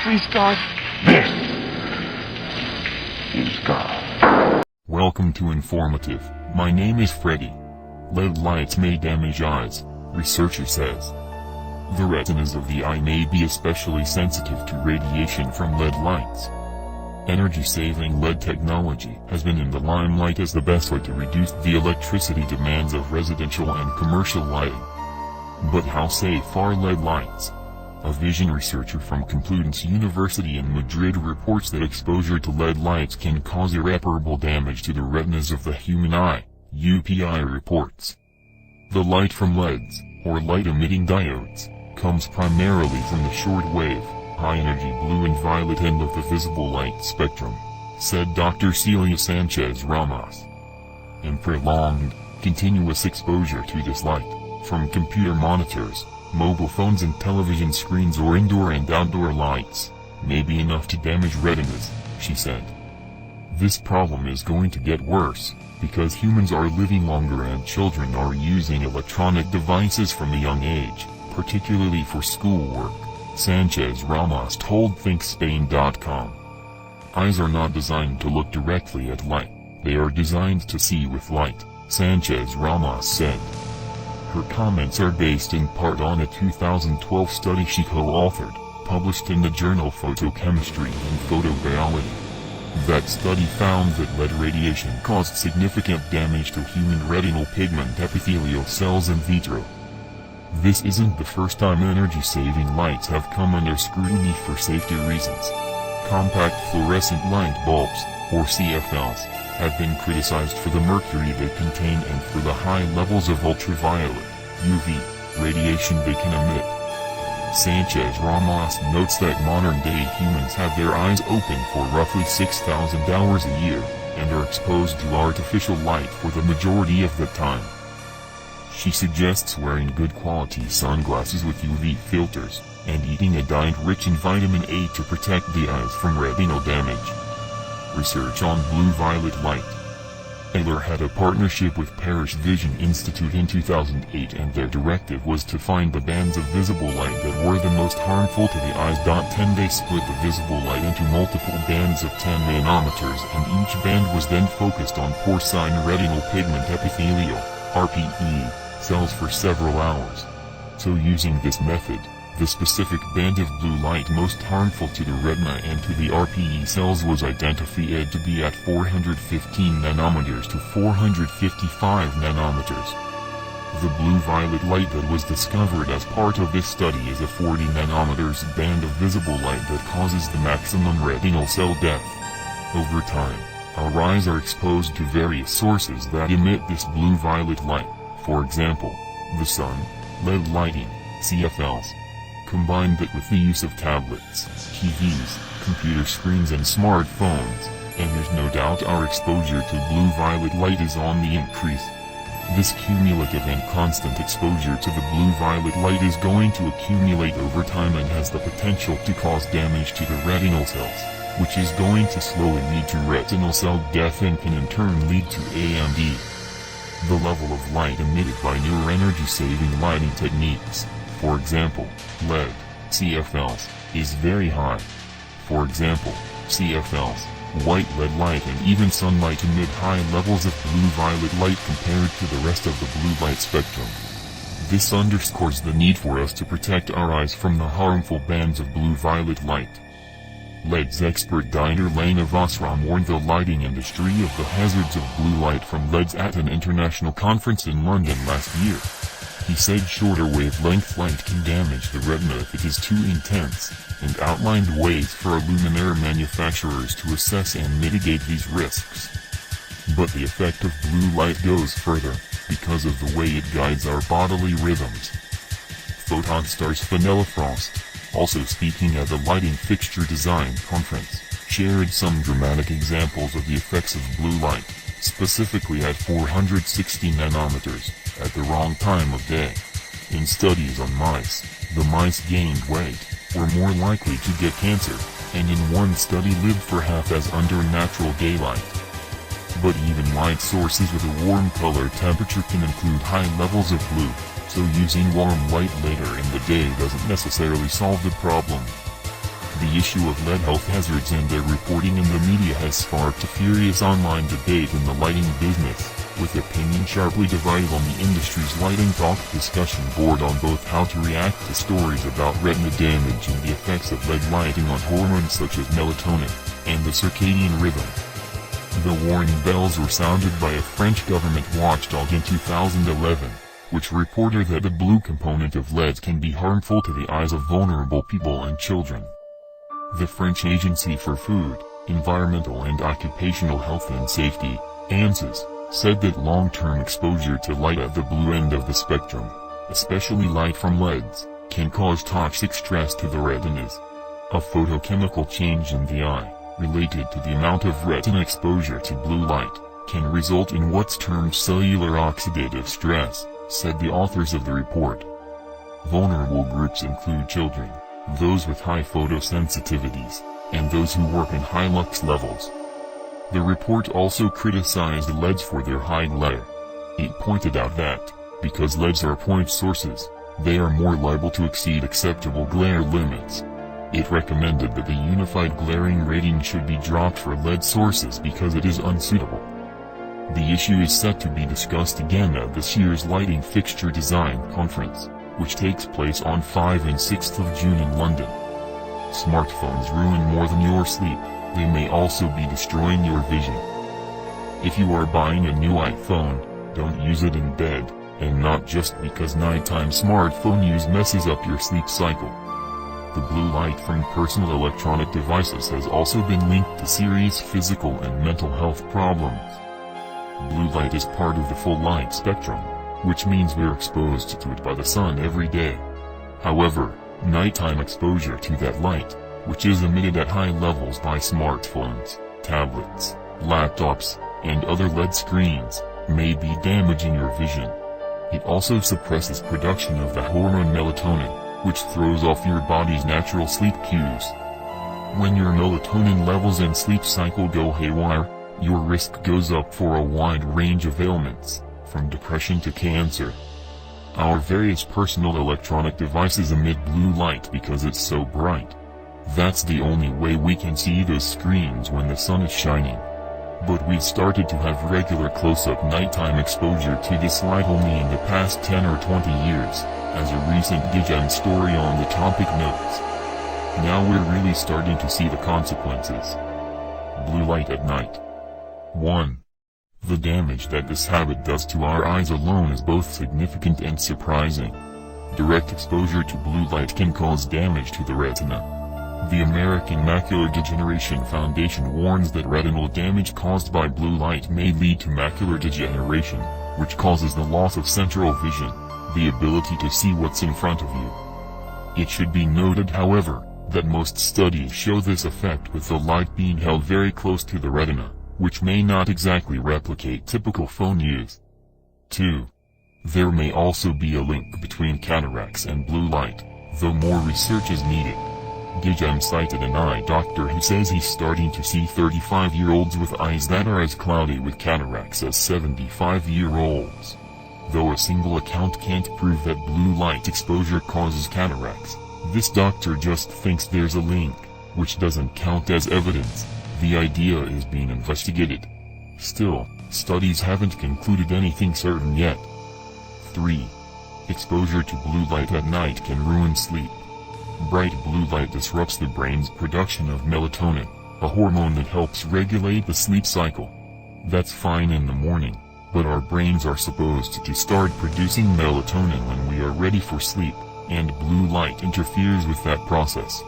Please, God. This is God. Welcome to Informative. My name is Freddy. LED lights may damage eyes, researcher says. The retinas of the eye may be especially sensitive to radiation from LED lights. Energy-saving LED technology has been in the limelight as the best way to reduce the electricity demands of residential and commercial lighting. But how safe are LED lights? A vision researcher from Complutense University in Madrid reports that exposure to LED lights can cause irreparable damage to the retinas of the human eye, UPI reports. The light from LEDs, or light-emitting diodes, comes primarily from the short-wave, high-energy blue and violet end of the visible light spectrum, said Dr. Celia Sanchez Ramos. And prolonged, continuous exposure to this light, from computer monitors, mobile phones and television screens or indoor and outdoor lights, may be enough to damage retinas, she said. This problem is going to get worse, because humans are living longer and children are using electronic devices from a young age, particularly for schoolwork, Sanchez Ramos told ThinkSpain.com. Eyes are not designed to look directly at light, they are designed to see with light, Sanchez Ramos said. Her comments are based in part on a 2012 study she co-authored, published in the journal Photochemistry and Photobiology. That study found that LED radiation caused significant damage to human retinal pigment epithelial cells in vitro. This isn't the first time energy-saving lights have come under scrutiny for safety reasons. Compact fluorescent light bulbs, or CFLs, have been criticized for the mercury they contain and for the high levels of ultraviolet, UV, radiation they can emit. Sanchez Ramos notes that modern-day humans have their eyes open for roughly 6,000 hours a year, and are exposed to artificial light for the majority of the time. She suggests wearing good-quality sunglasses with UV filters, and eating a diet rich in vitamin A to protect the eyes from retinal damage. Research on blue-violet light. Ehler had a partnership with Parish Vision Institute in 2008 and their directive was to find the bands of visible light that were the most harmful to the eyes. 10 They split the visible light into multiple bands of 10 nanometers and each band was then focused on porcine retinal pigment epithelial, RPE, cells for several hours. So using this method, the specific band of blue light most harmful to the retina and to the RPE cells was identified to be at 415 nanometers to 455 nanometers. The blue-violet light that was discovered as part of this study is a 40 nanometers band of visible light that causes the maximum retinal cell death. Over time, our eyes are exposed to various sources that emit this blue-violet light, for example, the sun, LED lighting, CFLs. Combine that with the use of tablets, TVs, computer screens and smartphones, and there's no doubt our exposure to blue-violet light is on the increase. This cumulative and constant exposure to the blue-violet light is going to accumulate over time and has the potential to cause damage to the retinal cells, which is going to slowly lead to retinal cell death and can in turn lead to AMD. The level of light emitted by newer energy-saving lighting techniques, for example, LED, CFLs, is very high. For example, CFLs, white LED light and even sunlight emit high levels of blue-violet light compared to the rest of the blue light spectrum. This underscores the need for us to protect our eyes from the harmful bands of blue-violet light. LED's expert Diner Lena Vosram warned the lighting industry of the hazards of blue light from LEDs at an international conference in London last year. He said shorter wavelength light can damage the retina if it is too intense, and outlined ways for luminaire manufacturers to assess and mitigate these risks. But the effect of blue light goes further, because of the way it guides our bodily rhythms. Photon Star's Fenella Frost, also speaking at the Lighting Fixture Design Conference, shared some dramatic examples of the effects of blue light, specifically at 460 nanometers, at the wrong time of day. In studies on mice, the mice gained weight, were more likely to get cancer, and in one study lived for half as under natural daylight. But even light sources with a warm color temperature can include high levels of blue, so using warm light later in the day doesn't necessarily solve the problem. The issue of lead health hazards and their reporting in the media has sparked a furious online debate in the lighting business, with opinion sharply divided on the industry's Lighting Talk discussion board on both how to react to stories about retina damage and the effects of lead lighting on hormones such as melatonin, and the circadian rhythm. The warning bells were sounded by a French government watchdog in 2011, which reported that the blue component of LEDs can be harmful to the eyes of vulnerable people and children. The French Agency for Food, Environmental and Occupational Health and Safety, ANSES, said that long-term exposure to light at the blue end of the spectrum, especially light from LEDs, can cause toxic stress to the retinas. A photochemical change in the eye, related to the amount of retina exposure to blue light, can result in what's termed cellular oxidative stress, said the authors of the report. Vulnerable groups include children, those with high photosensitivities, and those who work in high lux levels. The report also criticized LEDs for their high glare. It pointed out that, because LEDs are point sources, they are more liable to exceed acceptable glare limits. It recommended that the unified glaring rating should be dropped for LED sources because it is unsuitable. The issue is set to be discussed again at this year's Lighting Fixture Design Conference, which takes place on 5 and 6 of June in London. Smartphones ruin more than your sleep, they may also be destroying your vision. If you are buying a new iPhone, don't use it in bed, and not just because nighttime smartphone use messes up your sleep cycle. The blue light from personal electronic devices has also been linked to serious physical and mental health problems. Blue light is part of the full light spectrum, which means we're exposed to it by the sun every day. However, nighttime exposure to that light, which is emitted at high levels by smartphones, tablets, laptops, and other LED screens, may be damaging your vision. It also suppresses production of the hormone melatonin, which throws off your body's natural sleep cues. When your melatonin levels and sleep cycle go haywire, your risk goes up for a wide range of ailments, from depression to cancer. Our various personal electronic devices emit blue light because it's so bright. That's the only way we can see those screens when the sun is shining. But we've started to have regular close-up nighttime exposure to this light only in the past 10 or 20 years, as a recent Digem story on the topic notes. Now we're really starting to see the consequences. Blue light at night. 1. The damage that this habit does to our eyes alone is both significant and surprising. Direct exposure to blue light can cause damage to the retina. The American Macular Degeneration Foundation warns that retinal damage caused by blue light may lead to macular degeneration, which causes the loss of central vision, the ability to see what's in front of you. It should be noted, however, that most studies show this effect with the light being held very close to the retina, which may not exactly replicate typical phone use. 2. There may also be a link between cataracts and blue light, though more research is needed. Digem cited an eye doctor who says he's starting to see 35-year-olds with eyes that are as cloudy with cataracts as 75-year-olds. Though a single account can't prove that blue light exposure causes cataracts, this doctor just thinks there's a link, which doesn't count as evidence. The idea is being investigated. Still, studies haven't concluded anything certain yet. 3. Exposure to blue light at night can ruin sleep. Bright blue light disrupts the brain's production of melatonin, a hormone that helps regulate the sleep cycle. That's fine in the morning, but our brains are supposed to start producing melatonin when we are ready for sleep, and blue light interferes with that process.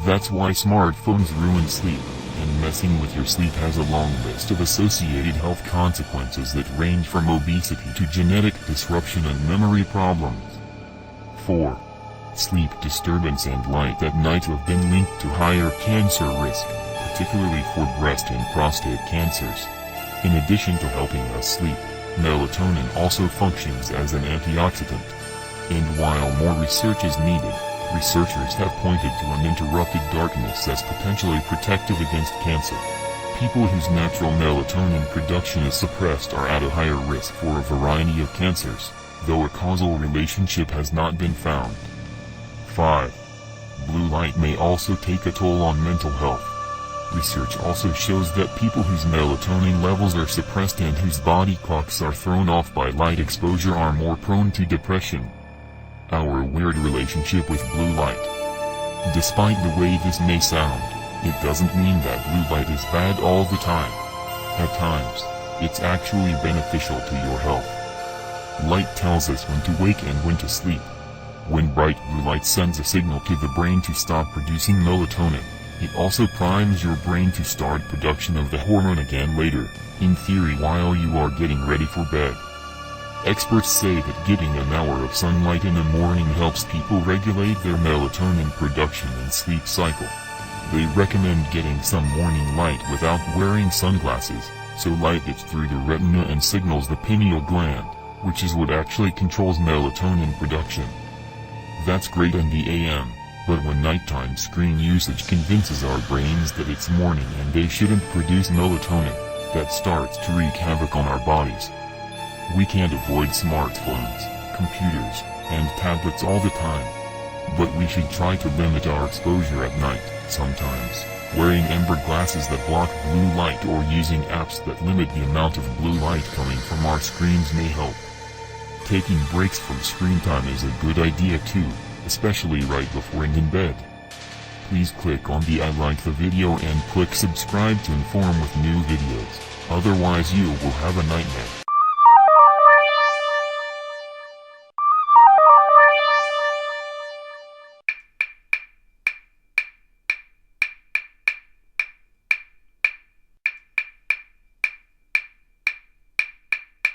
That's why smartphones ruin sleep, and messing with your sleep has a long list of associated health consequences that range from obesity to genetic disruption and memory problems. 4. Sleep disturbance and light at night have been linked to higher cancer risk, particularly for breast and prostate cancers. In addition to helping us sleep, melatonin also functions as an antioxidant. And while more research is needed, researchers have pointed to uninterrupted darkness as potentially protective against cancer. People whose natural melatonin production is suppressed are at a higher risk for a variety of cancers, though a causal relationship has not been found. 5. Blue light may also take a toll on mental health. Research also shows that people whose melatonin levels are suppressed and whose body clocks are thrown off by light exposure are more prone to depression. Our weird relationship with blue light. Despite the way this may sound, it doesn't mean that blue light is bad all the time. At times, it's actually beneficial to your health. Light tells us when to wake and when to sleep. When bright blue light sends a signal to the brain to stop producing melatonin, it also primes your brain to start production of the hormone again later, in theory while you are getting ready for bed. Experts say that getting an hour of sunlight in the morning helps people regulate their melatonin production and sleep cycle. They recommend getting some morning light without wearing sunglasses, so light gets through the retina and signals the pineal gland, which is what actually controls melatonin production. That's great in the AM, but when nighttime screen usage convinces our brains that it's morning and they shouldn't produce melatonin, that starts to wreak havoc on our bodies. We can't avoid smartphones, computers, and tablets all the time. But we should try to limit our exposure at night, sometimes. Wearing amber glasses that block blue light or using apps that limit the amount of blue light coming from our screens may help. Taking breaks from screen time is a good idea too, especially right before and in bed. Please click on the I like the video and click subscribe to inform with new videos, otherwise you will have a nightmare.